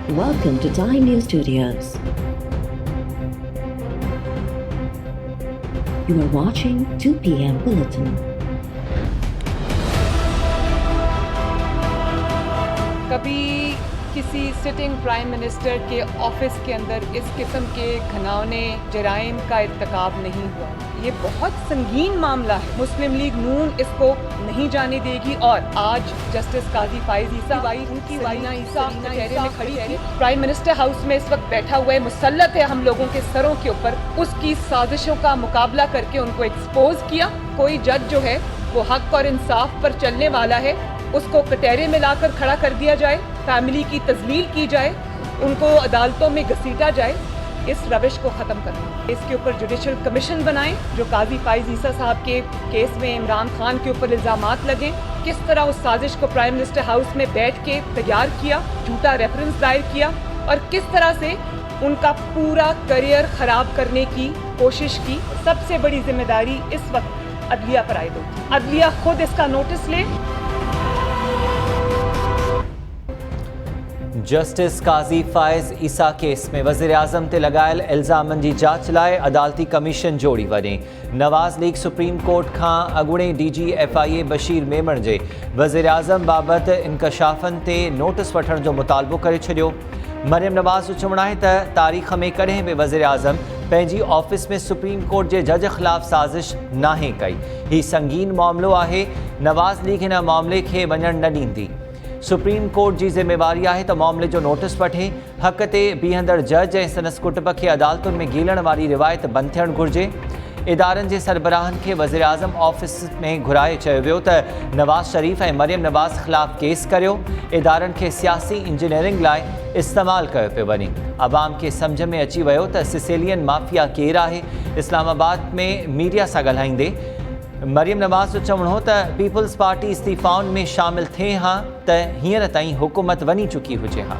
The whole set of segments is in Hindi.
Welcome to Time News Studios. You are watching 2 p.m. Bulletin. कभी किसी सिटिंग प्राइम मिनिस्टर के ऑफिस के अंदर इस किस्म के घिनौने जराइम का इर्तिकाब नहीं हुआ। ये बहुत संगीन मामला है। मुस्लिम लीग नून इसको नहीं जाने देगी और आज जस्टिस काजी फाइज ईसा उनकी कचहरे में खड़ी है। प्राइम मिनिस्टर हाउस में इस वक्त बैठा हुआ है, मुसल्लत है हम लोगों के सरों के ऊपर। उसकी साजिशों का मुकाबला करके उनको एक्सपोज किया। कोई जज जो है वो हक और इंसाफ पर चलने वाला है, उसको कटहरे में लाकर खड़ा कर दिया जाए, फैमिली की तजलील की जाए, उनको अदालतों में घसीटा जाए। इस रविश को ख़त्म करना। इसके ऊपर जुडिशल कमीशन बनाएं जो काजी फाइज ईसा साहब के केस में इमरान खान के ऊपर इल्ज़ामात लगे, किस तरह उस साजिश को प्राइम मिनिस्टर हाउस में बैठ के तैयार किया, झूठा रेफरेंस दायर किया और किस तरह से उनका पूरा करियर ख़राब करने की कोशिश की। सबसे बड़ी जिम्मेदारी इस वक्त अदलिया पर आयद होगी। अदलिया खुद इसका नोटिस ले। जस्टिस काजी फाइज़ ईसा केस में वज़ीर-ए-आज़म ते लगायल इल्ज़ामनि जी जांच लाइ अदालती कमीशन जोड़ी वञे। नवाज़ लीग सुप्रीम कोर्ट खां अॻूणे DG FIA बशीर मेमण जे वज़ीर-ए-आज़म बाबति इंकशाफ़नि ते नोटिस वठण जो मुतालबो करे छॾियो। मरियम नवाज़ जो चवणु आहे त तारीख़ में कॾहिं बि वज़ीर-ए-आज़म पंहिंजी ऑफिस में सुप्रीम कोर्ट जे जज ख़िलाफ़ साज़िश नाहे कई। हीउ संगीन मामिलो आहे। नवाज़ लीग हिन मामले खे वञणु न ॾींदी। सुप्रीम कोर्ट जी ज़िम्मेवारी आहे त मामले जो नोटिस वठे। हक़ ते बीहंदड़ जज ऐं संदसि कुटुंब खे अदालतुनि में गीलण वारी रिवायत बंदि थियणु घुरिजे। इदारनि जे सरबराहनि खे वज़ीर-ए-आज़म ऑफिस में घुराए चयो वियो त नवाज़ शरीफ़ ऐं मरियम नवाज़ ख़िलाफ़ केस करियो। इदारनि खे सियासी इंजीनियरिंग लाइ इस्तेमालु कयो पियो वञे। अवाम खे सम्झ में अची वियो त सिसिलियन माफ़िया केरु आहे। इस्लामाबाद में मीडिया सां ॻाल्हाईंदे मरियम नवाज़ जो चवणो हो त पीपल्स पार्टी इस्तीफ़ाउनि में शामिल थिए हा त हींअर ताईं हुकूमत वञी चुकी हुजे हा।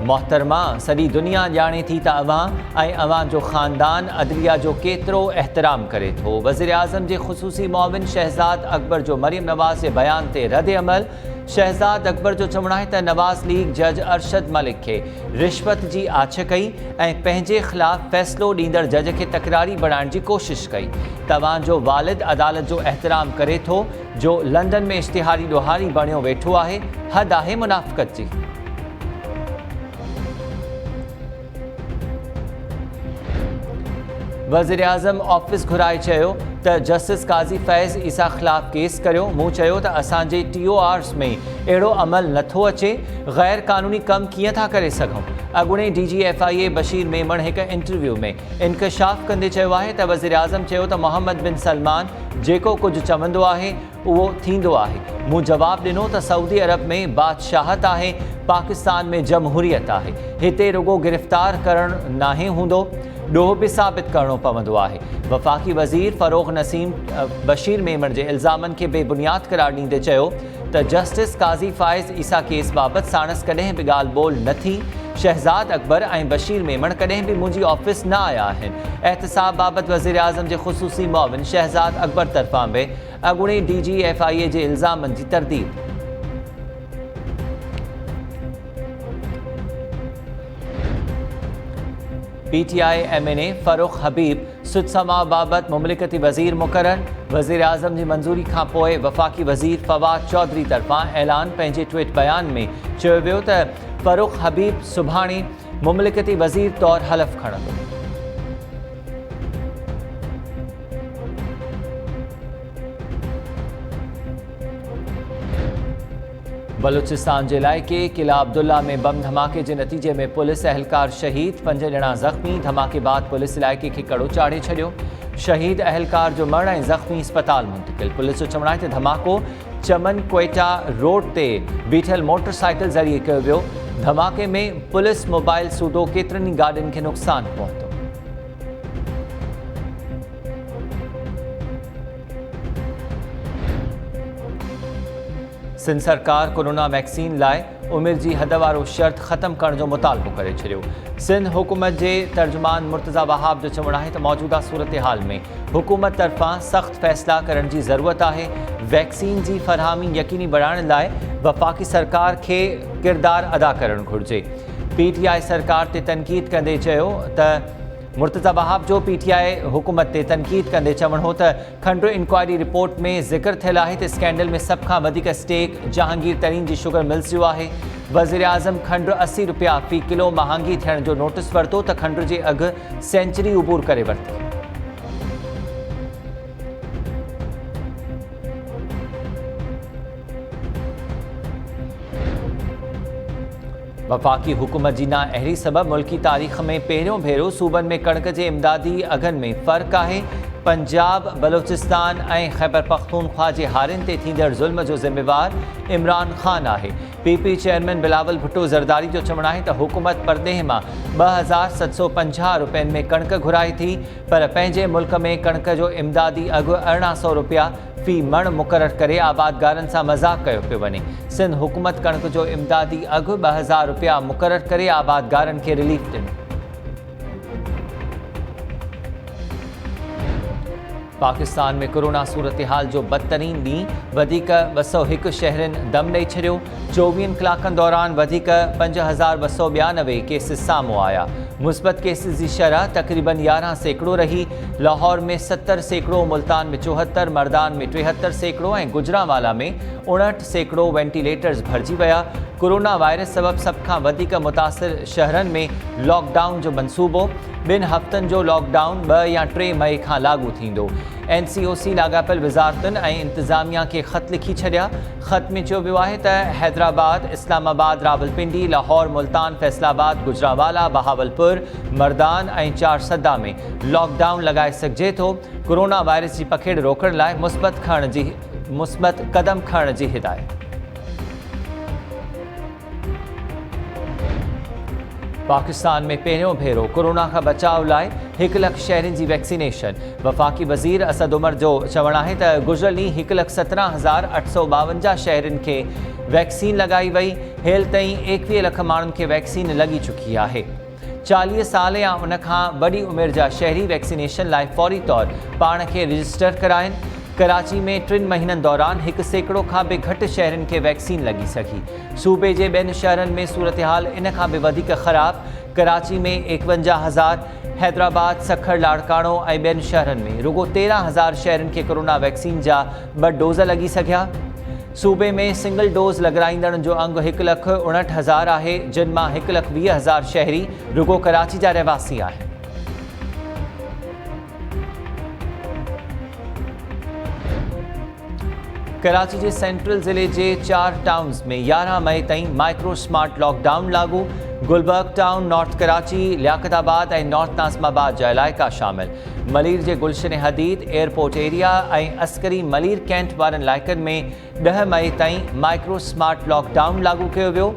मोहतरमा, सॼी दुनिया ॼाणे थी त अवां ऐं अवां जो ख़ानदान अदलिया जो केतिरो एहतराम करे थो। वज़ीर-ए-आज़म जे ख़ुसूसी मुआविन शहज़ाद अकबर जो मरियम नवाज़ जे बयान ते रद्द अमल। शहज़ाद अकबर जो चवणु आहे त नवाज़ लीग जज अरशद मलिक खे रिश्वत जी आछ कई ऐं पंहिंजे ख़िलाफ़ फ़ैसिलो ॾींदड़ जज खे तकरारी बणाइण जी कोशिश कई। तव्हांजो वालिद अदालत जो एहतराम करे थो जो लंडन में इश्तिहारी ॾोहारी बणियो वेठो आहे। हद आहे मुनाफ़िक़त जी। वज़ीर-ए-आज़म ऑफिस घुराए चयो त जस्टिस काज़ी फैज़ ईसा ख़िलाफ़ केस करियो। मूं चयो त असांजे TORs में अहिड़ो अमल नथो अचे। ग़ैर क़ानूनी कमु कीअं था करे सघूं। अॻूणे DG FIA बशीर मेमण हिकु इंटरव्यू में इंकशाफ़ कंदे चयो आहे त वज़ीर-ए-आज़म चयो त मोहम्मद बिन सलमान जेको कुझु चवंदो आहे उहो थींदो आहे। मूं जवाबु ॾिनो त सऊदी अरब में बादशाहत आहे, पाकिस्तान में जमहूरियत आहे। हिते रुगो गिरफ़्तार करणु नाहे हूंदो, ॾोह बि साबित करणो पवंदो आहे। वफ़ाक़ी वज़ीर फ़रोग़ नसीम बशीर मेमण जे इल्ज़ामनि खे बेबुनियाद करार ॾींदे चयो त जस्टिस काज़ी फाइज़ ईसा केस बाबति साणसि कॾहिं बि ॻाल्हि ॿोल न थी। शहज़ाद अकबर ऐं बशीर मेमण कॾहिं बि मुंहिंजी ऑफिस न आया आहिनि। एहतसाब बाबति वज़ीर-ए-आज़म जे ख़ुसूसी मुआविन शहज़ाद अकबर तरफ़ां बि अॻूणे DG FIA जे इल्ज़ामनि जी तरदीद। PTI MNA फ़ारूक हबीब सुदसमा बाबति मुमलिकती वज़ीर मुक़ररु। वज़ीर-ए-आज़म जी मंज़ूरी खां पोइ वफ़ाक़ी वज़ीर फवाद चौधरी तरफ़ां ऐलान पंहिंजे ट्वीट बयान में चयो वियो त फ़ारूक हबीब सुभाणे मुमलिकती वज़ीर तौरु हलफ़ खणंदो। बलूचिस्तान जे इलाइक़े किला अब्दुल्ला में बम धमाके जे नतीजे में पुलिस अहलकार शहीद, 5 ॼणा ज़ख़्मी। धमाके बाद पुलिस इलाइक़े खे कड़ो चाढ़े छॾियो। शहीद अहलकार जो मरण ऐं ज़ख़्मी अस्पताल मुंतक़िल। पुलिस जो चवणु आहे त धमाको चमन क्वेटा रोड ते बीठल मोटरसाइकिल ज़रिए कयो वियो। धमाके में पुलिस मोबाइल सूदो केतिरनि ई गाॾियुनि खे नुक़सानु पहुतो। सिंध सरकार कोरोना वैक्सीन लाइ उमिरि जी हद वारो शर्त ख़त्म करण जो मुतालबो करे छॾियो। सिंध हुकूमत जे तर्जुमान मुर्तज़ा वहाब जो चवणु आहे त मौजूदा सूरत हाल में हुकूमत तरफ़ां सख़्त फ़ैसिला करण जी ज़रूरत आहे। वैक्सीन जी फ़रहामी यकीनी बढ़ाइण लाइ वफ़ाक़ी सरकार खे किरदार अदा करणु घुरिजे। PTI सरकार ते तनक़ीद कंदे चयो त मुर्तज़ा वहाब जो PTI हुकूमत ते तनक़ीद कंदे चवणु हो त खंडु इंक्वायरी रिपोर्ट में ज़िक्र थियल आहे त स्कैंडल में सभ खां वधीक स्टेक जहांगीर तरीन जी शुगर मिल्स जो आहे। वज़ीर आज़म खंडु 80 रुपया फ़ी किलो महांगी थियण जो नोटिस वरितो त खंडु जे अघु सेंचुरी उबूर करे वरिती। वफ़ाक़ी हुकूमत जी नाअहली सबबि मुल्की तारीख़ में पहिरियों भेरो सूबनि में कणक जे इमदादी अघनि में फ़र्क़ु आहे। पंजाब, बलोचिस्तान ऐं ख़ैबर पख्तूनख्वा जे हारियुनि ते थींदड़ ज़ुल्म जो ज़िम्मेवार इमरान ख़ान आहे। PP चेयरमैन बिलावल भुट्टो ज़रदारी जो चवणु आहे त हुकूमत परदेह मां 2750 रुपयनि में कणक घुराए थी, पर पंहिंजे मुल्क में कणक जो इमदादी अघु 1800 रुपया फ़ी मण मुक़ररु करे आबादगारनि सां मज़ाक़ कयो पियो वञे। सिंध हुकूमत कणक जो इमदादी अघु 2000 रुपया मुक़ररु करे आबादगारनि खे रिलीफ ॾिनो। पाकिस्तान में कोरोना सूरत हाल जो बदतरीन ॾींहुं वधीक 201 शहरनि दम ॾेई छॾियो। 24 कलाकनि दौरान वधीक 5292 केसिस साम्हूं आया। मुस्बत केसिस जी शरह तक़रीबन 11% रही। लाहौर में 70%, मुल्तान में 74, मर्दान में 73% ऐं गुजरांवाला में 59% वेंटिलेटर्स भरिजी विया। कोरोना वायरस सबबि सभ खां वधीक मुतासिर शहरनि में लॉकडाउन जो मंसूबो। 2 हफ़्तनि जो लॉकडाउन 2 या 3 मई खां लागू थींदो। NCOC लाॻापियल वज़ारतुनि ऐं इंतिज़ामिया खे ख़त लिखी छॾिया। ख़त में चयो वियो आहे त हैदराबाद, इस्लामाबाद, रावलपिंडी, लाहौर, मुल्तान, फैसलाबाद, गुजरांवाला, बहावलपुर, मर्दान ऐं चारसदा में लॉकडाउन लॻाए सघिजे थो। कोरोना वायरस जी पखेड़ रोकण लाइ मुस्बत क़दम खणण जी हिदायत। पाकिस्तान में पहिरियों भेरो कोरोना खां बचाव लाइ 1 लख शहरनि जी वैक्सीनेशन। वफ़ाक़ी वज़ीर असद उमर जो चवणु आहे त गुज़िरियल ॾींहुं 1,17,852 शहरनि खे वैक्सीन लॻाई वई। हेल ताईं 21 लख माण्हुनि खे वैक्सीन लॻी चुकी आहे। 40 साल या उन खां वॾी उमिरि जा शहरी वैक्सीनेशन लाइ फौरी तौर पाण खे रजिस्टर कराइनि। कराची में 3 महीननि दौरान 1% खां बि घटि शहरनि खे वैक्सीन लॻी सघी। सूबे जे ॿियनि शहरनि में सूरत हाल इन खां बि वधीक ख़राब। कराची में 51,000, हैदराबाद, सखर, लाड़काणो ऐं ॿियनि शहरनि में रुगो 13,000 शहरनि खे कोरोना वैक्सीन जा 2 डोज़ लॻी सघिया। सूबे में सिंगल डोज़ लॻाईंदड़नि जो अंग 1,59,000 आहे, जिन मां 1,20,000 शहरी रुगो कराची जा रहवासी आहिनि। कराची जे सेंट्रल ज़िले जे 4 टाउन्स में 11 मई ताईं माइक्रो स्मार्ट लॉकडाउन लागू। गुलबर्ग टाउन, नॉर्थ कराची, लियाकताबाद ऐं नॉर्थ नाज़िमाबाद जा इलाइक़ा शामिल। मलीर जे गुलशन हदीद, एयरपोर्ट एरिया ऐं अस्करी मलीर कैंट वारनि इलाइक़नि में 10 मई ताईं माइक्रो स्मार्ट लॉकडाउन लागू कयो वियो।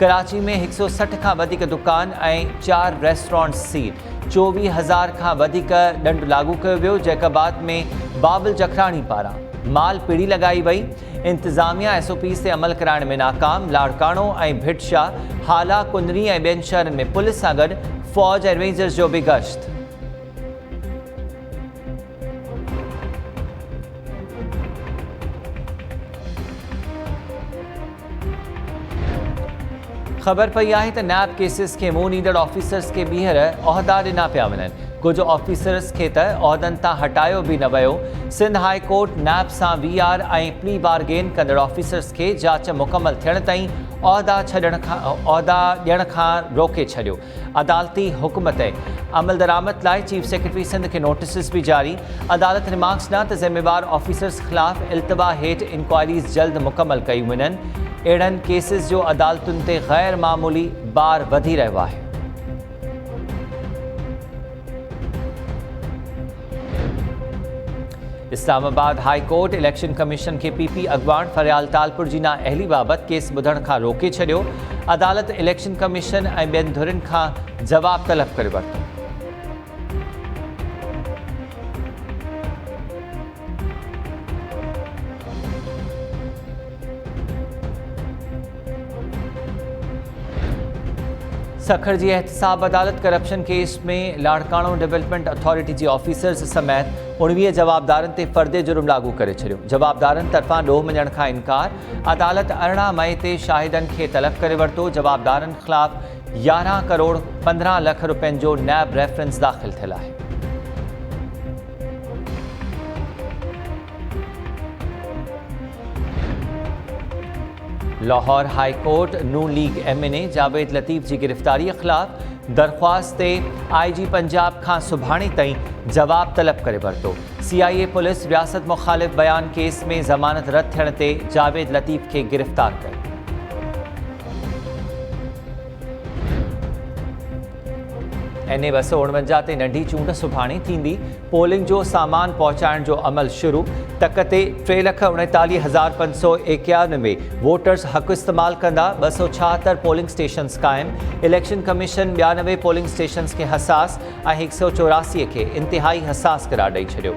कराची में 160 खां वधीक दुकान ऐं 4 रेस्टोरेंट सील। 24,000 खां वधीक ॾंड लागू कयो वियो। जैकाबाद में बाबुल जखराणी पारां माल पीढ़ी लॻाई वई। इंतिज़ामिया SOPs ते अमल कराइण में नाकाम। लाड़काणो ऐं भिटशा, हाला, कुंदरी ऐं ॿियनि शहरनि में पुलिस सां गॾु फ़ौज ऐं रेंजर्स जो बि गश्त। ख़बर पई आहे त नैब केसिस खे मुंहुं ॾींदड़ ऑफिसर्स खे ॿीहर उहिदा ॾिना पिया वञनि। कुझु ऑफिसर्स खे त उहिदनि तां हटायो बि न वियो। सिंध हाई कोर्ट नैब सां VR ऐं प्ली बारगेन कंदड़ ऑफिसर्स खे जांच मुकमल थियण ताईं उहिदा ॾियण खां रोके छॾियो। अदालती हुकुम ते अमल दरामद लाइ चीफ सेक्रेटरी सिंध खे नोटिस बि जारी। अदालत रिमार्क्स ॾिना त ज़िम्मेवार ऑफिसर्स ख़िलाफ़ इल्तवा हेठि इंक्वायरीज़ जल्द मुकमल कयूं वञनि। अहिड़नि केसिस जो अदालतुनि ते गैर मामूली बार वधी रहियो आहे। Islamabad high court election commission खे PP अॻवान फरियाल तालपुर जी नाअहली बाबति केस ॿुधण खां रोके छॾियो। अदालत इलेक्शन कमीशन ऐं ॿियनि धुरियुनि खां जवाब तलब करे वरितो। सखर जी एहतसाब अदालत करप्शन केस में लाड़काणो डेवलपमेंट अथॉरिटी जी ऑफिसर्स समेत 19 जवाबदारनि ते फ़र्दे जुर्म लागू करे छॾियो। जवाबदारनि तरफ़ां ॾोह मञण खां इनकार। अदालत 18 मई ते शाहिदनि खे तलब करे वरितो। जवाबदारनि ख़िलाफ़ 11 करोड़ 15 लख रुपयनि जो नैब रेफरेंस दाख़िल थियल आहे। लाहौर हाई कोर्ट नून लीग MNA जावेद लतीफ़ जी गिरफ़्तारी ख़िलाफ़ दरख्वास्त ते IG पंजाब खां सुभाणे ताईं जवाब तलब करे वरितो। CIA पुलिस रियासत मुखालिफ़ बयान केस में ज़मानत रद्द थियण ते जावेद लतीफ़ खे गिरफ़्तार कयो। NA 249 ते नंढी चूंड सुभाणे थींदी। पोलिंग जो सामान पहुचाइण जो अमल शुरू। तक ते 3,49,591 वोटर्स हक़ इस्तेमाल कंदा। 276 पोलिंग स्टेशन्स क़ाइम। इलेक्शन कमीशन 92 पोलिंग स्टेशन्स खे हसास ऐं 184 खे इंतिहाई हसास करार ॾेई छॾियो।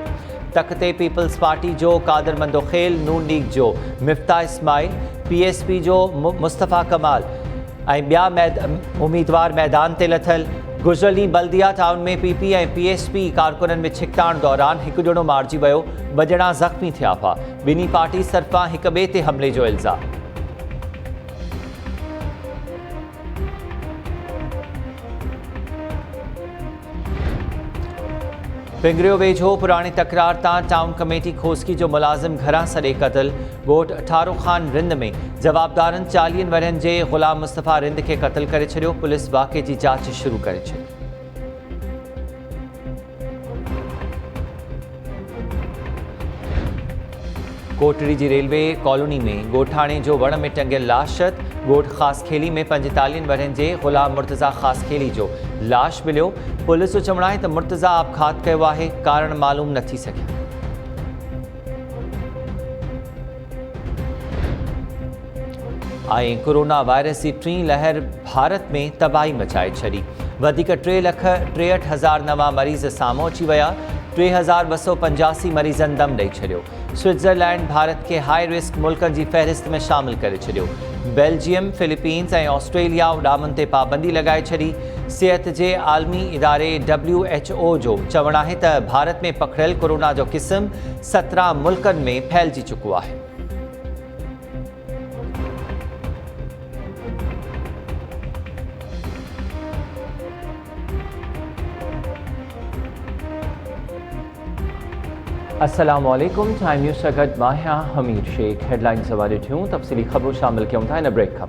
तक ते पीपल्स पार्टी जो कादर मंदोखेल, नून लीग जो मिफ्ता इस्माइल, PSP जो मुस्तफ़ा कमाल ऐं ॿिया उम्मीदवार मैदान ते लथल। गुजरली बल्दिया टाउन में PP ऐं PSP कारकुननि में छिकताण दौरान हिकु ॼणो मारिजी वियो। 2 ॼणा ज़ख़्मी थिया हुआ। ॿिन्ही पार्टी तरफ़ां हिक ॿिए ते हमले जो इल्ज़ाम। पिंगरियो वेझो पुराणी तकरार तां टाउन कमेटी खोसकी जो मुलाज़िम घरां सॾे क़तल। ॻोठ अठारो ख़ान रिंद में जवाबदारनि 40 वरहनि जे ग़ुलाम मुस्तफ़ा रिंद खे क़तल करे छॾियो। पुलिस वाक़े जी जांच शुरू करे छॾी। कोटड़ी जी रेलवे कॉलोनी में ॻोठाणे जो वण में टंगियल लाश। ॻोठ ख़ासखेली में 45 वरहनि जे ग़ुलाम मुर्तज़ा ख़ासखेली जो लाश मिलियो। पुलिस जो चवणु आहे त मुर्तज़ा आपघात कयो आहे। कारण मालूम न थी सघिया। ऐं कोरोना वायरस जी टीं लहर भारत में तबाही मचाए छॾी। वधीक 3,63,000 नवां मरीज़ साम्हूं अची विया। 3,285 मरीज़नि दम ॾेई छॾियो। स्विट्ज़रलैंड भारत खे हाई रिस्क मुल्कनि जी फ़हरिस्त में शामिल करे छॾियो। बेल्जियम, फिलीपींस ऐं ऑस्ट्रेलिया उॾामनि ते पाबंदी लॻाए छॾी। सिहत जे आलमी इदारे WHO जो चवणु आहे त भारत में पकड़ियल कोरोना जो क़िस्म 17 मुल्कनि में फैलिजी चुको आहे। अस्सलामु अलैकुम। टाइम न्यूज़ सां गॾु मां आहियां हमीद शेख। हेडलाइंस हवाले थियूं तफ़सीली ख़बरूं शामिल कयूं था इन ब्रेक खां पोइ।